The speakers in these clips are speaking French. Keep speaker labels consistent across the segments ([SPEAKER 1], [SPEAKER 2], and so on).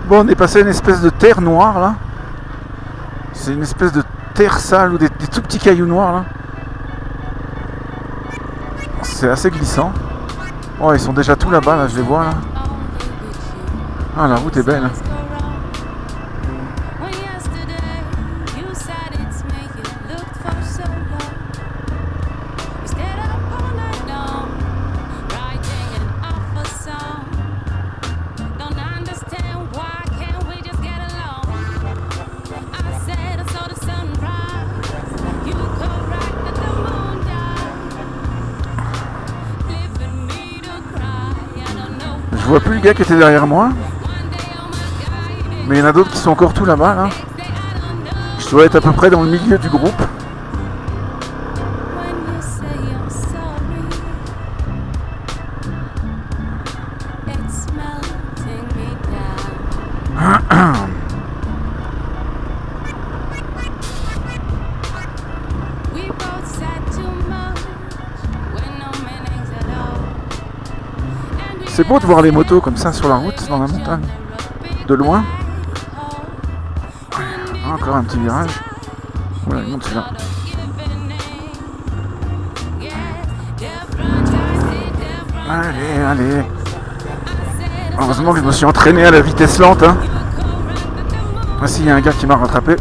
[SPEAKER 1] Bon, on est passé à une espèce de terre noire là. C'est une espèce de terre sale ou des tout petits cailloux noirs là. C'est assez glissant. Oh, ils sont déjà tout là-bas là, je les vois là. Ah, la route est belle. Je vois plus le gars qui était derrière moi. Mais il y en a d'autres qui sont encore tout là-bas là. Je dois être à peu près dans le milieu du groupe. C'est beau de voir les motos comme ça sur la route, dans la montagne, de loin. Encore un petit virage. Voilà, il monte celui-là. Allez, allez. Heureusement que je me suis entraîné à la vitesse lente. Hein. Ah si, il y a un gars qui m'a rattrapé.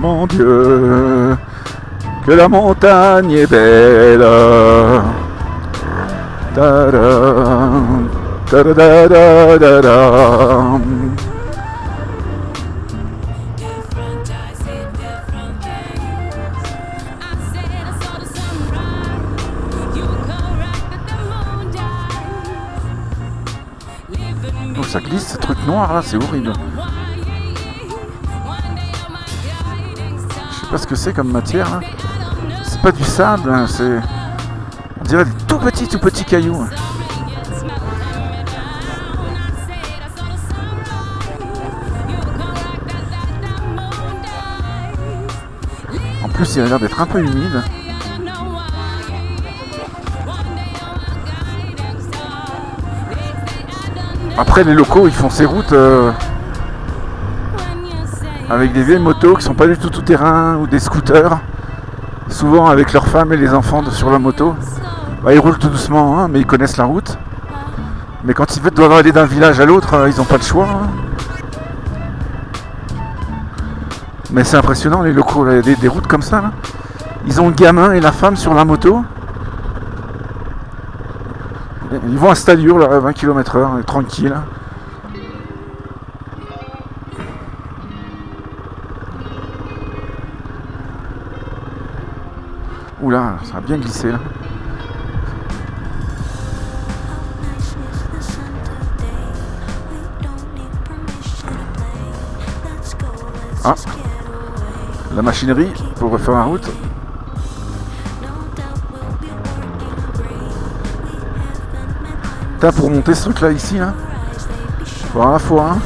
[SPEAKER 1] Mon Dieu, que la montagne est belle. Ta-da, ta-da-da-da-da-da. Oh, ça glisse ce truc noir là, c'est horrible. Je sais pas ce que c'est comme matière là. C'est pas du sable, hein, c'est... On dirait des tout petits cailloux. En plus il a l'air d'être un peu humide. Après les locaux ils font ces routes avec des vieilles motos qui sont pas du tout terrain ou des scooters, souvent avec leurs femmes et les enfants sur la moto. Bah, ils roulent tout doucement, hein, mais ils connaissent la route. Mais quand ils doivent aller d'un village à l'autre, ils n'ont pas le choix. Hein. Mais c'est impressionnant les locaux, là, des routes comme ça. Là. Ils ont le gamin et la femme sur la moto. Ils vont à cette allure là, à 20 km/h, tranquille. Oula, ça a bien glissé là. Ah, la machinerie pour refaire la route. Putain, pour monter ce truc là ici là, faut avoir la foi, hein.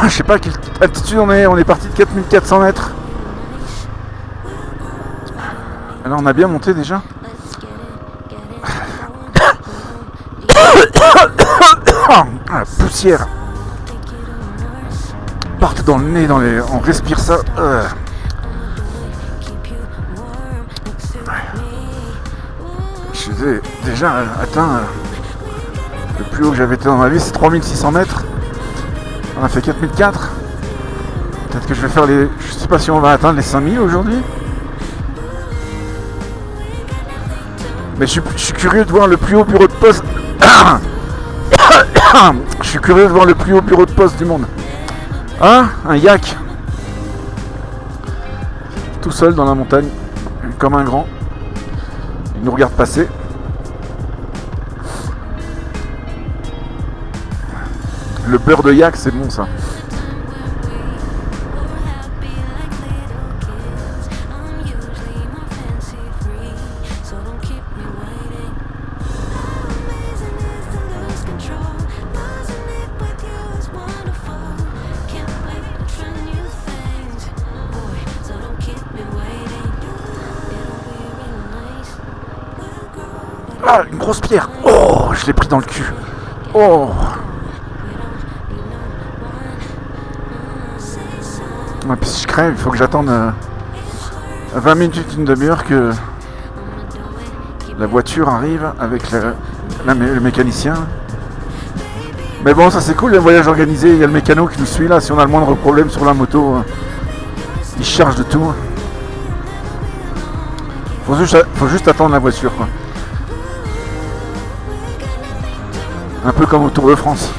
[SPEAKER 1] Je sais pas à quelle altitude on est parti de 4400 mètres. Alors on a bien monté déjà. Ah, la poussière parte dans le nez, on respire ça. Je suis déjà atteint le plus haut que j'avais été dans ma vie, c'est 3600 mètres. On a fait 4004. Peut-être que je vais faire les... Je sais pas si on va atteindre les 5000 aujourd'hui. Mais je suis curieux de voir le plus haut bureau de poste. Je suis curieux de voir le plus haut bureau de poste du monde. Ah, un yak. Tout seul dans la montagne. Comme un grand. Il nous regarde passer. Le beurre de yak, c'est bon ça. Ah, une grosse pierre. Oh, je l'ai pris dans le cul. Oh. Ouais, puis si je crève, il faut que j'attende 20 minutes, une demi-heure que la voiture arrive avec le mécanicien. Mais bon, ça c'est cool, le voyage organisé. Il y a le mécano qui nous suit là. Si on a le moindre problème sur la moto, il charge de tout. Faut juste attendre la voiture, quoi. Un peu comme au Tour de France.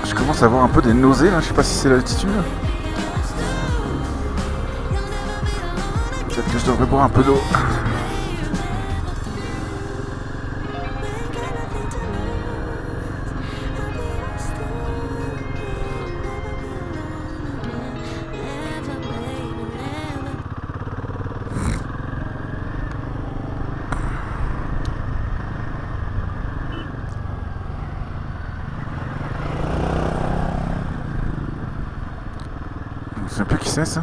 [SPEAKER 1] Je commence à avoir un peu des nausées là, je sais pas si c'est l'altitude. Peut-être que je devrais boire un peu d'eau. Je sais plus qui c'est ça.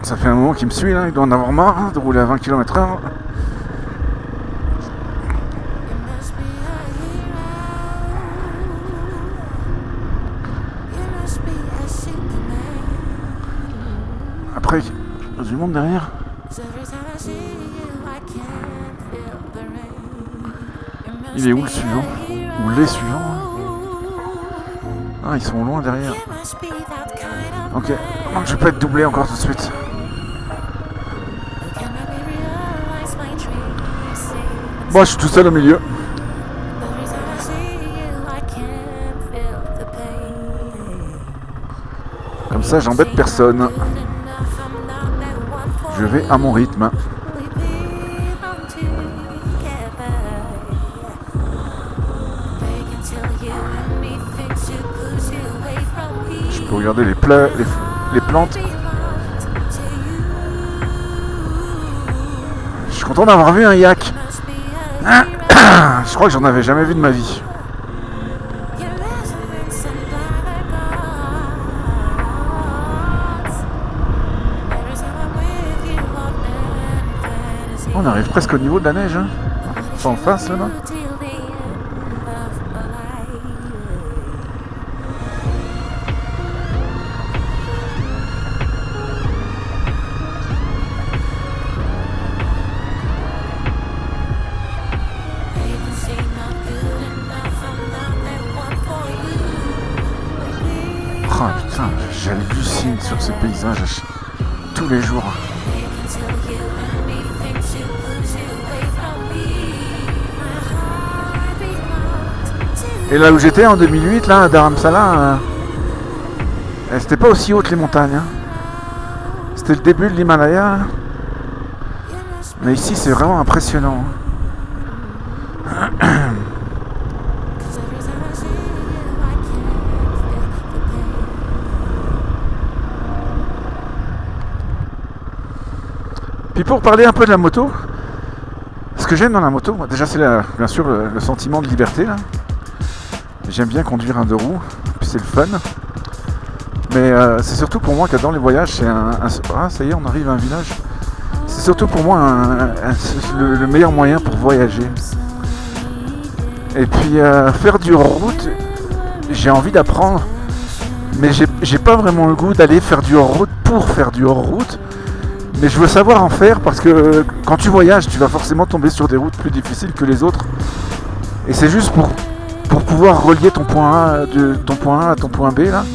[SPEAKER 1] Ça fait un moment qu'il me suit là, il doit en avoir marre hein, de rouler à 20 km/h. Après, il y a du monde derrière. Il est où le suivant? Ou les suivants? Ah, ils sont loin derrière. Ok, donc je vais pas être doublé encore tout de suite. Bon, je suis tout seul au milieu. Comme ça, j'embête personne. Je vais à mon rythme. Je peux regarder les plantes. Je suis content d'avoir vu un yak. Je crois que j'en avais jamais vu de ma vie. On arrive presque au niveau de la neige. Hein. C'est en face là-bas. Oh putain, j'hallucine sur ce paysage tous les jours. Et là où j'étais en 2008, là, à Dharamsala, c'était pas aussi haute les montagnes. Hein. C'était le début de l'Himalaya. Mais ici, c'est vraiment impressionnant. Puis pour parler un peu de la moto, ce que j'aime dans la moto, déjà c'est bien sûr le sentiment de liberté. Là. J'aime bien conduire un deux roues, puis c'est le fun. Mais c'est surtout pour moi que dans les voyages, c'est ah ça y est, on arrive à un village. C'est surtout pour moi le meilleur moyen pour voyager. Et puis faire du hors-route, j'ai envie d'apprendre, mais j'ai pas vraiment le goût d'aller faire du hors-route pour faire du hors-route. Mais je veux savoir en faire parce que quand tu voyages, tu vas forcément tomber sur des routes plus difficiles que les autres. Et c'est juste pour pouvoir relier ton point A, de ton point A à ton point B là,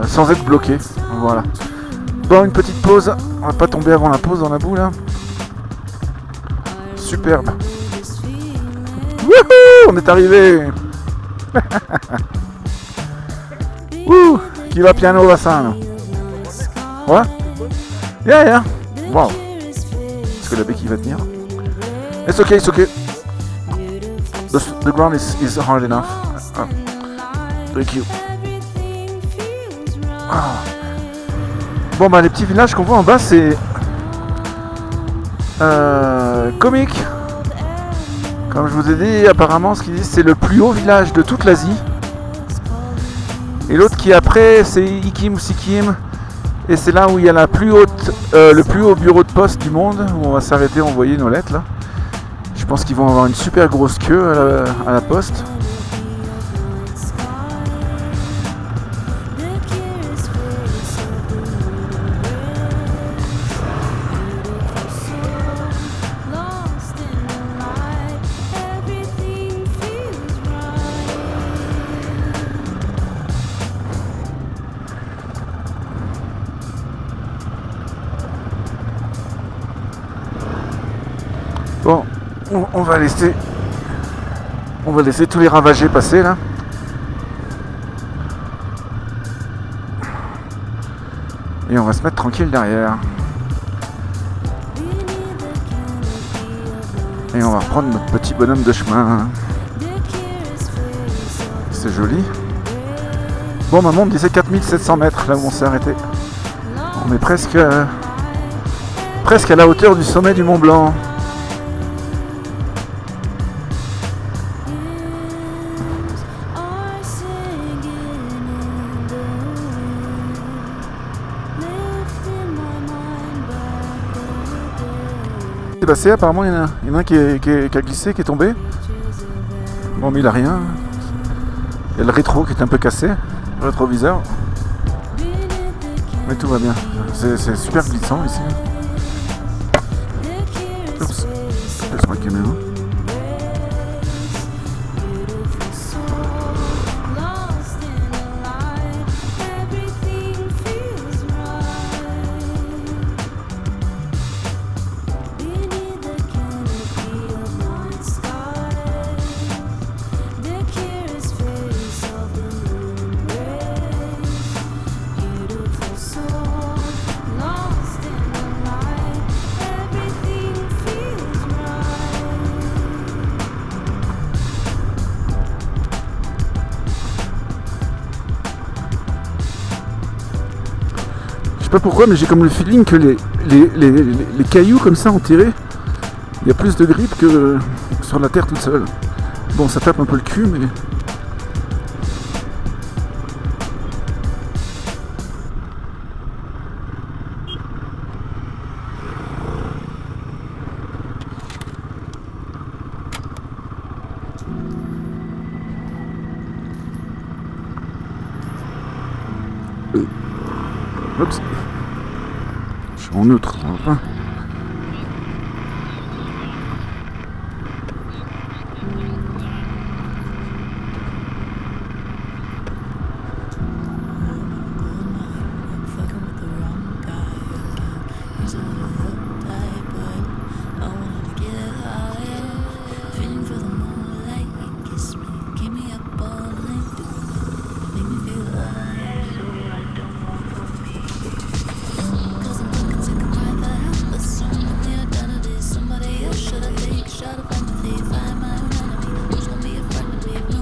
[SPEAKER 1] sans être bloqué. Voilà. Bon, une petite pause. On va pas tomber avant la pause dans la boue là. Superbe. Wouhou, on est arrivé. Wouh, qui va piano va ça là. What? Yeah. Wow. Est-ce que la béquille va tenir? It's okay. The ground is hard enough. Thank you. Bon bah les petits villages qu'on voit en bas c'est comique. Comme je vous ai dit, apparemment ce qu'ils disent c'est le plus haut village de toute l'Asie. Et l'autre qui est après c'est Ikim ou Sikkim. Et c'est là où il y a le plus haut bureau de poste du monde, où on va s'arrêter envoyer nos lettres là. Je pense qu'ils vont avoir une super grosse queue à la poste. Bon, on va laisser tous les ravagés passer là. Et on va se mettre tranquille derrière. Et on va reprendre notre petit bonhomme de chemin. C'est joli. Bon, maman me disait 4700 mètres là où on s'est arrêté. On est presque à la hauteur du sommet du Mont Blanc. C'est passé, apparemment il y en a un qui a glissé, qui est tombé. Bon mais il a rien. Il y a le rétro qui est un peu cassé, le rétroviseur. Mais tout va bien. C'est super glissant ici. Oups, je sur la caméra. Je sais pas pourquoi, mais j'ai comme le feeling que les cailloux comme ça enterrés, il y a plus de grippe que sur la terre toute seule. Bon, ça tape un peu le cul, mais... Oups. Je suis en neutre, ça va pas.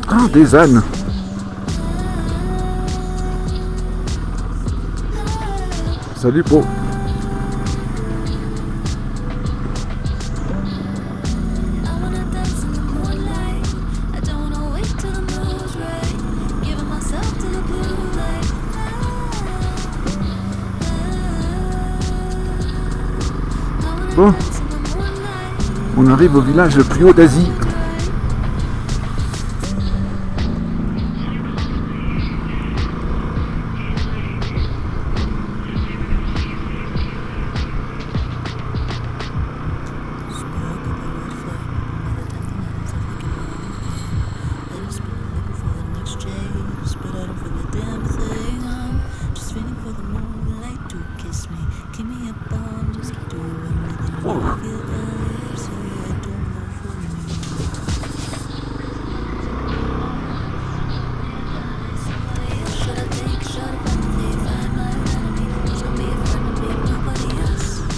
[SPEAKER 1] Ah, des ânes. Salut, bro. Bon, on arrive au village le plus haut d'Asie.
[SPEAKER 2] Kiss me.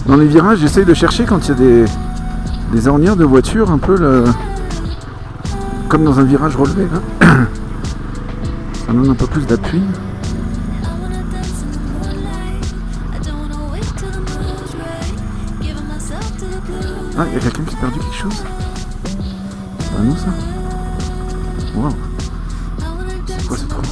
[SPEAKER 1] Dans les virages, j'essaye de chercher quand il y a des ornières de voiture, un peu comme dans un virage relevé. Là. Ça donne un peu plus d'appui. Ah, il y a quelqu'un qui a perdu quelque chose. C'est pas nous ça. Wow. C'est quoi ce trou?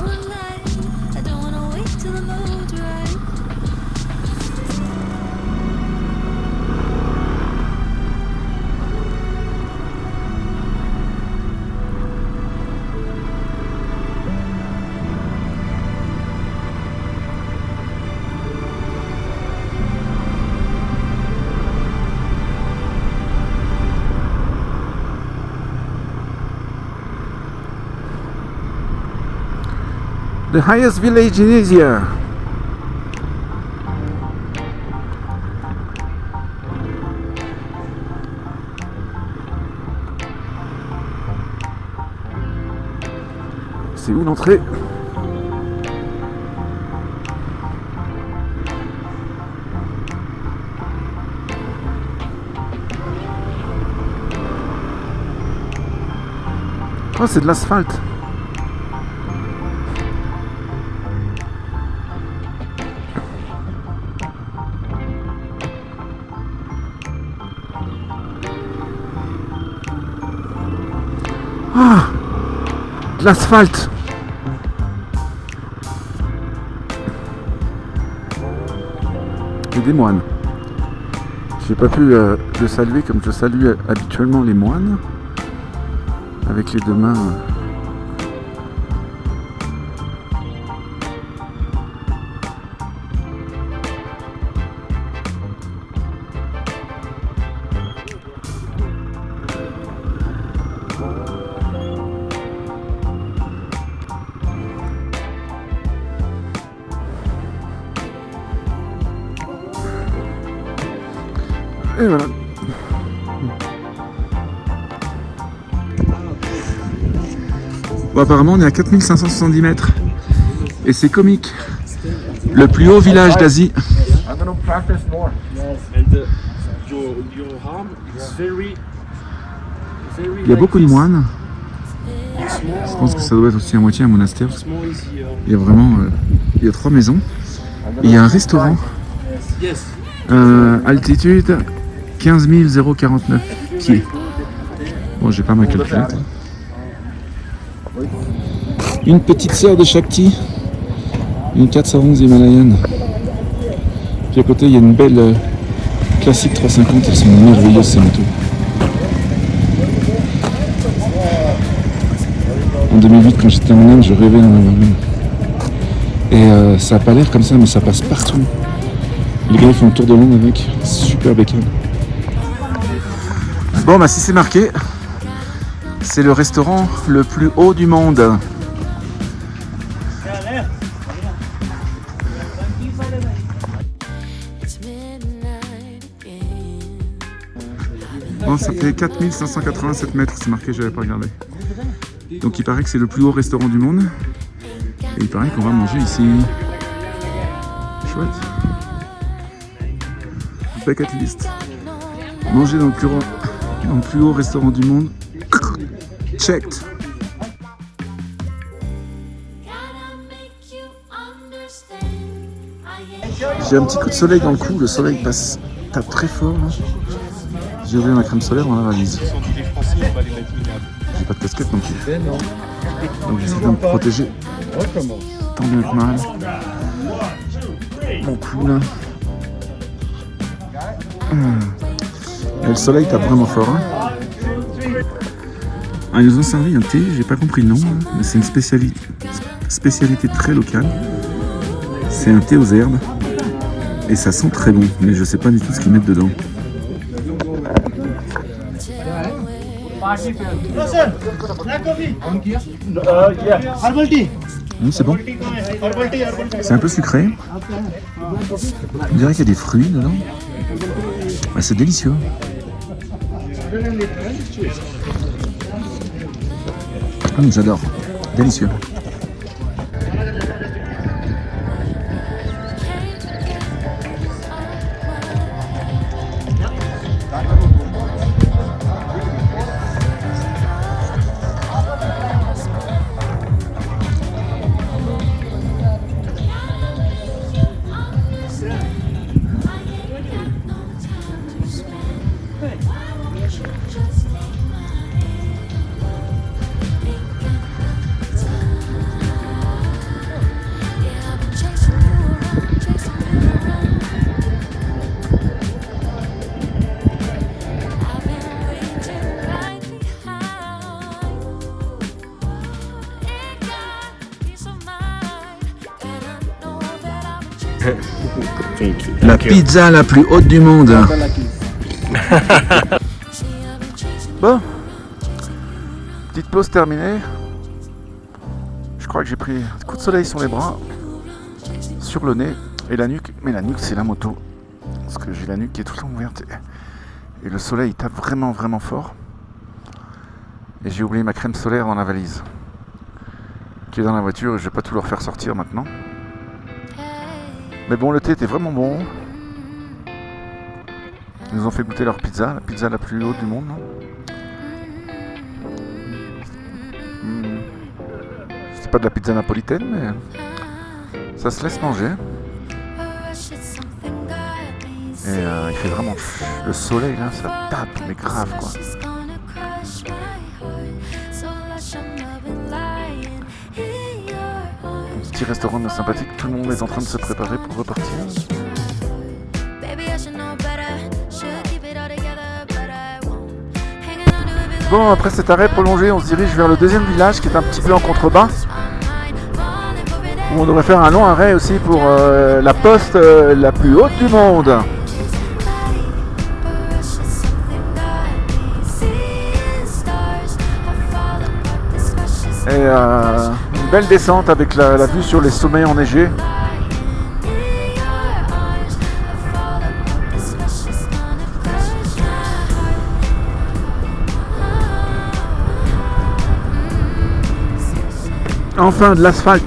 [SPEAKER 1] The highest village in Asia. C'est où l'entrée? Oh, c'est de l'asphalte. Ah, de l'asphalte. Et des moines. J'ai pas pu le saluer comme je salue habituellement les moines, avec les deux mains. Et voilà. Bon, apparemment on est à 4570 mètres et c'est comique. Le plus haut village d'Asie. Il y a beaucoup de moines. Je pense que ça doit être aussi à moitié un monastère. Il y a vraiment il y a 3 maisons. Et il y a un restaurant. Altitude 15 049 pieds. Bon, j'ai pas ma calculette. Une petite sœur de Shakti, une 411 himalayenne. Puis à côté, il y a une belle classique 350. Elles sont merveilleuses ces motos. En 2008, quand j'étais en Inde, je rêvais d'en avoir une. Et ça a pas l'air comme ça, mais ça passe partout. Les gars ils font le tour de l'onde avec, super bécane. Bon bah si c'est marqué, c'est le restaurant le plus haut du monde. Bon, ça fait 4587 mètres, c'est marqué, j'avais pas regardé. Donc il paraît que c'est le plus haut restaurant du monde. Et il paraît qu'on va manger ici. Chouette. Bucket list. Manger dans le plus haut restaurant du monde. Checked. J'ai un petit coup de soleil dans le cou, le soleil tape très fort. J'ai oublié ma crème solaire dans la valise. J'ai pas de casquette non plus. Donc j'essaie de me protéger tant bien que mal. Mon cou là. Et le soleil tape vraiment fort. Hein. Ah, ils nous ont servi un thé, j'ai pas compris le nom, mais c'est une spécialité très locale. C'est un thé aux herbes. Et ça sent très bon, mais je sais pas du tout ce qu'ils mettent dedans. C'est bon. C'est un peu sucré. On dirait qu'il y a des fruits dedans. C'est délicieux. J'adore. Délicieux. La pizza la plus haute du monde. Bon, petite pause terminée. Je crois que j'ai pris un coup de soleil sur les bras, sur le nez et la nuque. Mais la nuque, c'est la moto. Parce que j'ai la nuque qui est tout le temps ouverte. Et le soleil tape vraiment, vraiment fort. Et j'ai oublié ma crème solaire dans la valise, qui est dans la voiture, et je vais pas tout leur faire sortir maintenant. Mais bon, le thé était vraiment bon. Ils nous ont fait goûter leur pizza, la pizza la plus haute du monde. C'est pas de la pizza napolitaine, mais ça se laisse manger. Et il fait vraiment le soleil là, ça tape, mais grave quoi. Un petit restaurant bien sympathique, tout le monde est en train de se préparer pour repartir. Bon, après cet arrêt prolongé, on se dirige vers le deuxième village qui est un petit peu en contrebas, où on devrait faire un long arrêt aussi pour la poste la plus haute du monde. Et une belle descente avec la vue sur les sommets enneigés. Enfin de l'asphalte.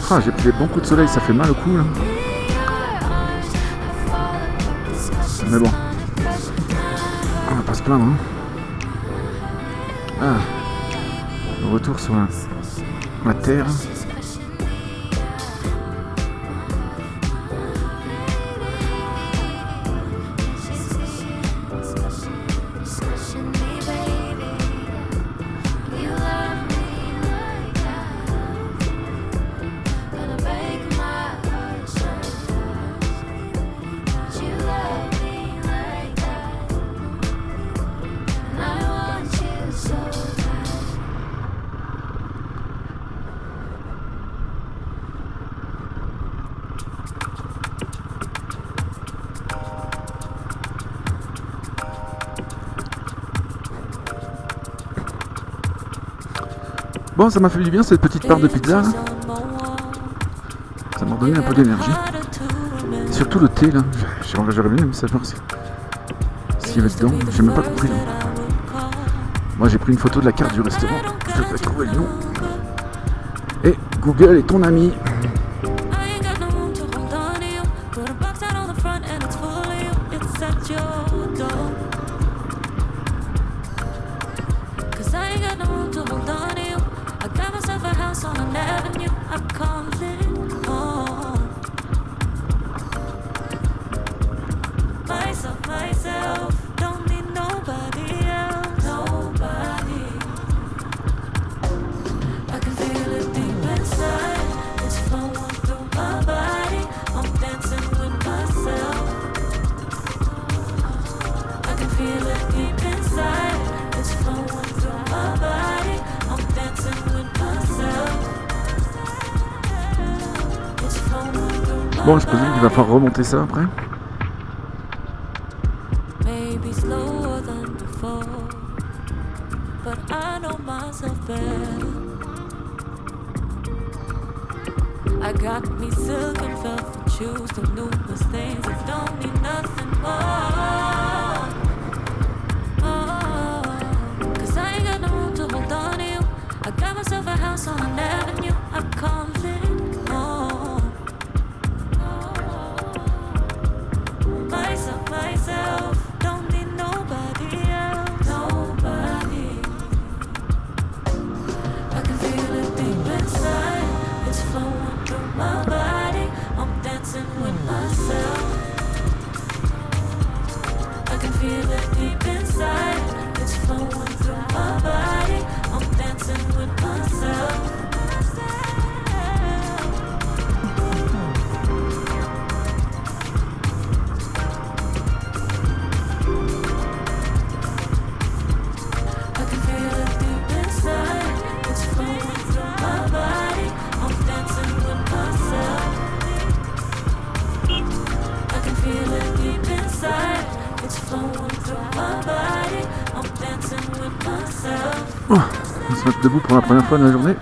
[SPEAKER 1] Ah, j'ai pris des bons coups de soleil, ça fait mal au cou là. Mais bon, on va pas se plaindre. Retour sur la terre. Bon, ça m'a fait du bien cette petite part de pizza là. Ça m'a redonné un peu d'énergie. Et surtout le thé là. J'aurais bien aimé savoir s'il y avait dedans. J'ai même pas compris. Là. Moi j'ai pris une photo de la carte du restaurant. Je vais trouver le nom. Et Google est ton ami.
[SPEAKER 2] Myself, don't need nobody else.
[SPEAKER 1] Bon, je présume qu'il va falloir remonter ça après.
[SPEAKER 2] Maybe slower than before, but I know myself better. I got me silk and velvet shoes, the numerous things that don't mean nothing more. Oh, 'cause I ain't got no room to hold on to you. I got myself a house on an avenue, I call it home. Myself, don't need nobody else. Nobody. I can feel it deep inside. It's flowing through my body. I'm dancing with myself. I can feel it deep inside. It's flowing through my body. I'm dancing with myself.
[SPEAKER 1] Oh, on va se mettre debout pour la première fois de la journée.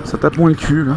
[SPEAKER 1] Ça tape moins le cul là.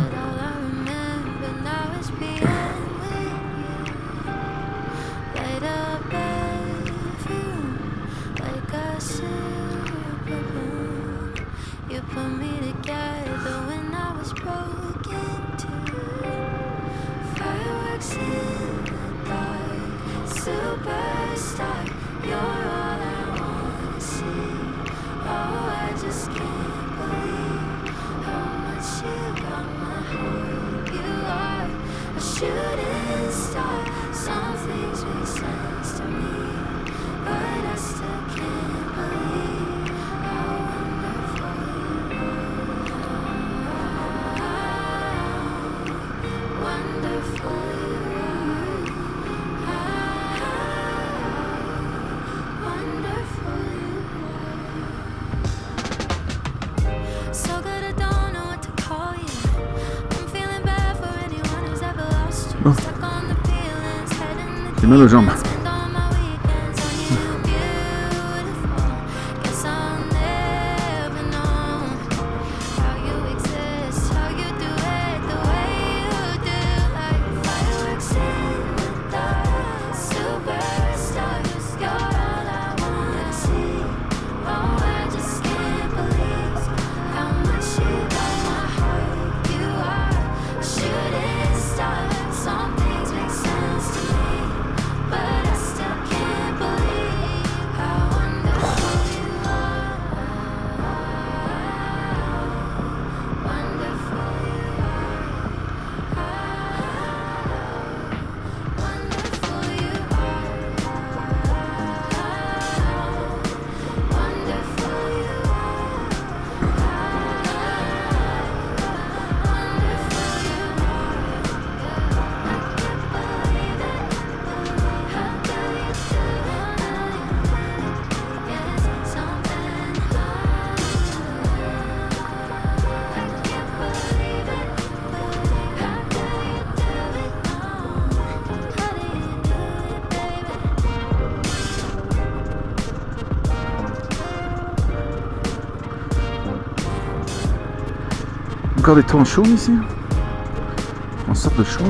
[SPEAKER 1] Oh. J'ai mal aux jambes. Encore des temps chauds ici. On sort de chaud.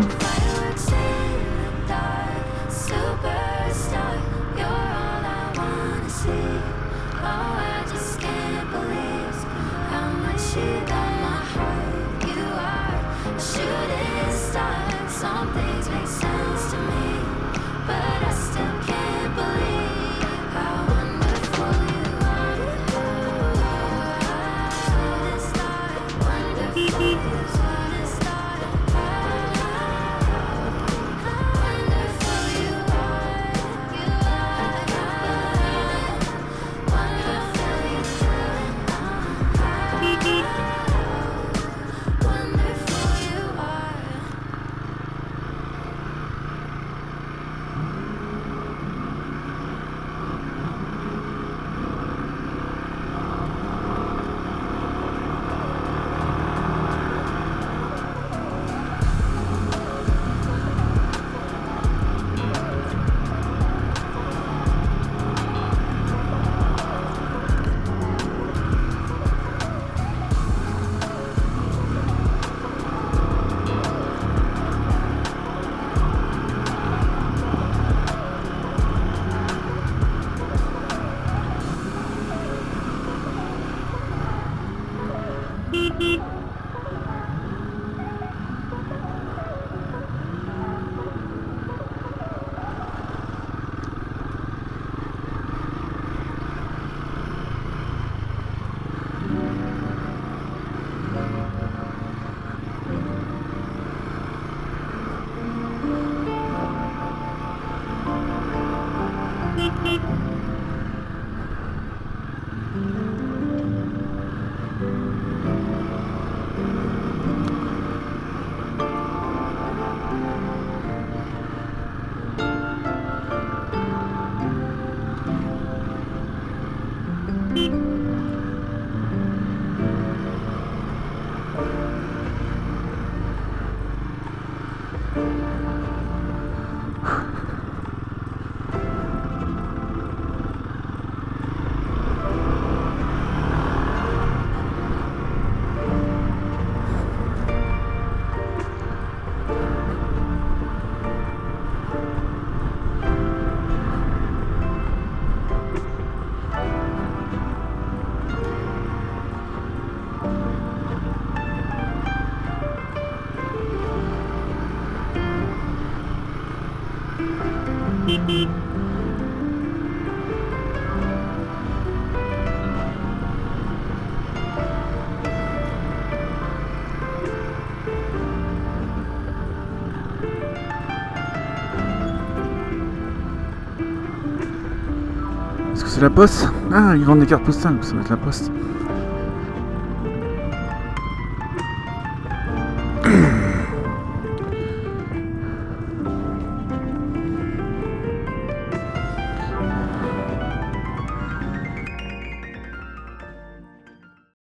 [SPEAKER 1] Est-ce que c'est la poste? Ah, ils vendent des cartes postales, ça va être la poste.